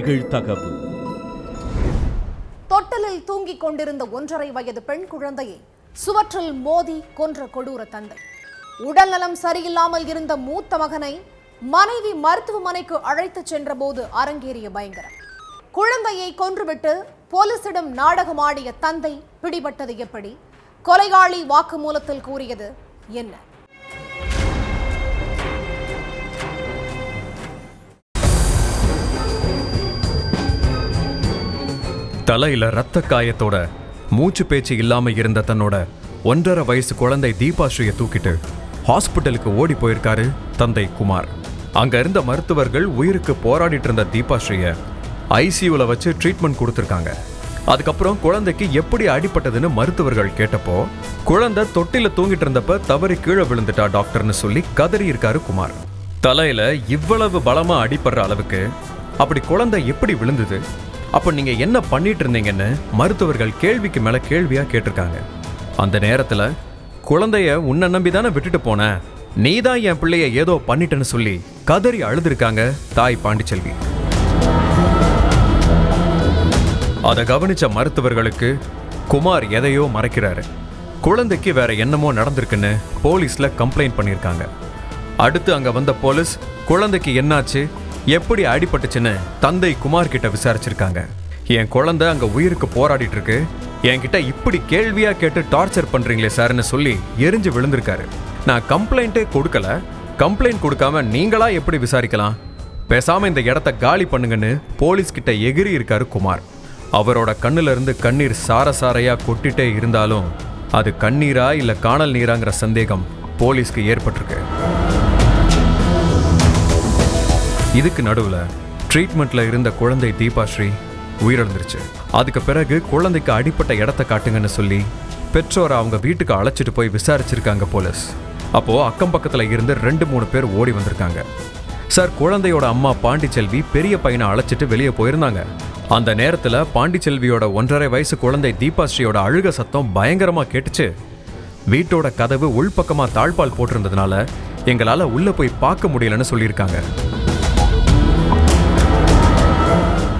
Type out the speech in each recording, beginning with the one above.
நிகழ்தகவு. தொட்டலில் தூங்கிக் கொண்டிருந்த 1.5 வயது பெண் குழந்தையை சுவற்றில் மோதி கொன்ற கொடூர தந்தை. உடல்நலம் சரியில்லாமல் இருந்த மூத்த மகனை மனைவி மருத்துவமனைக்கு அழைத்துச் சென்றபோது அரங்கேறிய பயங்கரம். குழந்தையை கொன்றுவிட்டு போலீசிடம் நாடகமாடிய தந்தை பிடிபட்டது எப்படி? கொலையாளி வாக்குமூலத்தில் கூறியது என்ன? தலையில ரத்த காயத்தோட மூச்சு பேச்சு இல்லாம இருந்த தன்னோட 1.5 வயசு குழந்தை தீபாஸ்ரீயை தூக்கிட்டு ஹாஸ்பிட்டலுக்கு ஓடி போயிருக்காரு தந்தை குமார். அங்க இருந்த மருத்துவர்கள் உயிருக்கு போராடிட்டு இருந்த தீபாஸ்ரீயை ஐசியூல வச்சு ட்ரீட்மெண்ட் கொடுத்துருக்காங்க. அதுக்கப்புறம் குழந்தைக்கு எப்படி அடிபட்டதுன்னு மருத்துவர்கள் கேட்டப்போ, குழந்தை தொட்டில தூங்கிட்டு இருந்தப்ப தவறி கீழே விழுந்துட்டா டாக்டர்னு சொல்லி கதறி இருக்காரு குமார். தலையில இவ்வளவு பலமா அடிபடுற அளவுக்கு அப்படி குழந்தை எப்படி விழுந்தது, அப்ப நீங்க என்ன பண்ணிட்டு இருந்தீங்கன்னு மருத்துவர்கள் கேள்விக்கு மேல கேள்வியா கேட்டிருக்காங்க. அந்த நேரத்துல குழந்தைய உன்னை நம்பிதானே விட்டுட்டு போன, நீதான் என் பிள்ளைய ஏதோ பண்ணிட்டேன்னு சொல்லி கதறி அழுதுருக்காங்க தாய் பாண்டிச்செல்வி. அதை கவனிச்ச மருத்துவர்களுக்கு குமார் எதையோ மறைக்கிறாரு, குழந்தைக்கு வேற என்னமோ நடந்திருக்குன்னு போலீஸ்ல கம்ப்ளைண்ட் பண்ணியிருக்காங்க. அடுத்து அங்க வந்த போலீஸ் குழந்தைக்கு என்னாச்சு, எப்படி அடிபட்டுச்சுன்னு தந்தை குமார் கிட்ட விசாரிச்சிருக்காங்க. என் குழந்தை அங்க உயிருக்கு போராடிட்டு இருக்கு, என்கிட்ட இப்படி கேள்வியா கேட்டு டார்ச்சர் பண்றீங்களே சார்னு சொல்லி எரிஞ்சு விழுந்திருக்காரு. நான் கம்ப்ளைண்ட்டே கொடுக்கல, கம்ப்ளைண்ட் கொடுக்காம நீங்களா எப்படி விசாரிக்கலாம், பேசாம இந்த இடத்த காலி பண்ணுங்கன்னு போலீஸ் கிட்ட எகிரி இருக்காரு குமார். அவரோட கண்ணுல இருந்து கண்ணீர் சாரையா கொட்டிட்டே இருந்தாலும் அது கண்ணீரா இல்ல காணல் நீராங்கிற சந்தேகம் போலீஸ்க்கு ஏற்பட்டிருக்கு. இதுக்கு நடுவுல ட்ரீட்மெண்ட்ல இருந்த குழந்தை தீபாஸ்ரீ உயிரிழந்துருச்சு. அதுக்கு பிறகு குழந்தைக்கு அடிப்பட்ட இடத்த காட்டுங்கன்னு சொல்லி பெற்றோரை அவங்க வீட்டுக்கு அழைச்சிட்டு போய் விசாரிச்சிருக்காங்க போலீஸ். அப்போ அக்கம் பக்கத்துல இருந்து 2-3 பேர் ஓடி வந்திருக்காங்க. சார், குழந்தையோட அம்மா பாண்டிச்செல்வி பெரிய பையனை அழைச்சிட்டு வெளியே போயிருந்தாங்க. அந்த நேரத்துல பாண்டிச்செல்வியோட 1.5 வயசு குழந்தை தீபாஸ்ரீயோட அழுக சத்தம் பயங்கரமா கேட்டுச்சு. வீட்டோட கதவு உள்பக்கமா தாழ்பால் போட்டிருந்ததுனால எங்களால உள்ள போய் பார்க்க முடியலன்னு சொல்லியிருக்காங்க.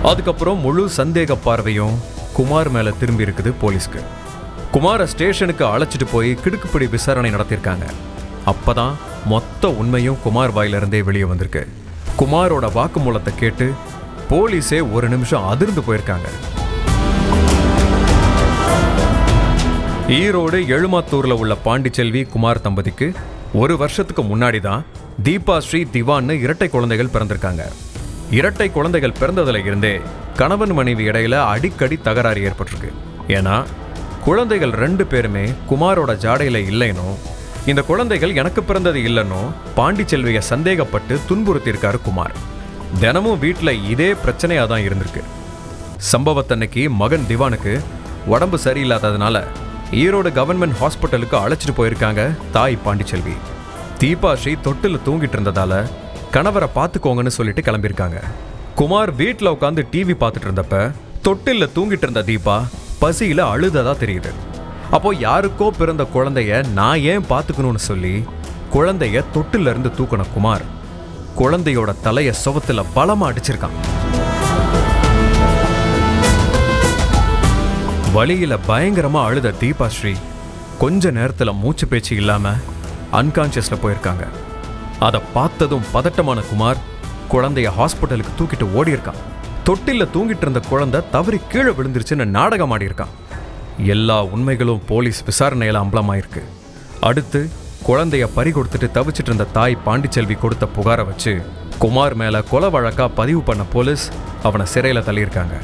அதுக்கப்புறம் முழு சந்தேக பார்வையும் குமார் மேல திரும்பி இருக்குது போலீஸ்க்கு. குமாரை ஸ்டேஷனுக்கு அழைச்சிட்டு போய் கிடுக்குப்பிடி விசாரணை நடத்தியிருக்காங்க. அப்பதான் மொத்த உண்மையும் குமார் வாயிலிருந்தே வெளியே வந்திருக்கு. குமாரோட வாக்குமூலத்தை கேட்டு போலீஸே ஒரு நிமிஷம் அதிர்ந்து போயிருக்காங்க. ஈரோடு எழுமாத்தூர்ல உள்ள பாண்டிச்செல்வி குமார் தம்பதிக்கு 1 வருஷத்துக்கு முன்னாடி தான் தீபாஸ்ரீ திவான்னு இரட்டை குழந்தைகள் பிறந்திருக்காங்க. இரட்டை குழந்தைகள் பிறந்ததுல இருந்தே கணவன் மனைவி இடையில அடிக்கடி தகராறு ஏற்பட்டிருக்கு. ஏன்னா குழந்தைகள் 2 பேருமே குமாரோட ஜாடையில இல்லைனோ, இந்த குழந்தைகள் எனக்கு பிறந்தது இல்லைன்னோ பாண்டிச்செல்வியை சந்தேகப்பட்டு துன்புறுத்தியிருக்காரு குமார். தினமும் வீட்டில் இதே பிரச்சனையா தான் இருந்திருக்கு. சம்பவத்தன்னைக்கு மகன் திவானுக்கு உடம்பு சரியில்லாததுனால ஈரோடு கவர்மெண்ட் ஹாஸ்பிட்டலுக்கு அழைச்சிட்டு போயிருக்காங்க தாய் பாண்டிச்செல்வி. தீபாஸ்ரீ தொட்டில் தூங்கிட்டு இருந்ததால கணவரை பார்த்துக்கோங்கன்னு சொல்லிட்டு கிளம்பியிருக்காங்க. குமார் வீட்டில் உட்காந்து டிவி பார்த்துட்டு இருந்தப்ப தொட்டில்ல தூங்கிட்டு இருந்த தீபா பசியில அழுததா தெரியுது. அப்போ யாருக்கோ பிறந்த குழந்தைய நான் ஏன் பார்த்துக்கணும்னு சொல்லி குழந்தைய தொட்டில இருந்து தூக்கின குமார் குழந்தையோட தலைய சுவத்துல பலமா அடிச்சிருக்கான். வலியில பயங்கரமா அழுத தீபாஸ்ரீ கொஞ்ச நேரத்துல மூச்சு பேச்சு இல்லாம அன்கான்சியஸ்ல போயிருக்காங்க. அதை பார்த்ததும் பதட்டமான குமார் குழந்தைய ஹாஸ்பிட்டலுக்கு தூக்கிட்டு ஓடி இருக்கான். தொட்டில தூங்கிட்டு இருந்த குழந்தை தவறி கீழே விழுந்துருச்சுன்னு நாடகம் ஆடி இருக்கான். எல்லா உண்மைகளும் போலீஸ் விசாரணையில அம்பலமாயிருக்கு. அடுத்து குழந்தைய பறி கொடுத்துட்டு தவிச்சிட்டு இருந்த தாய் பாண்டிச்செல்வி கொடுத்த புகாரை வச்சு குமார் மேல கொலை வழக்கா பதிவு பண்ண போலீஸ் அவனை சிறையில தள்ளியிருக்காங்க.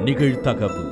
நிகழ்தகவு.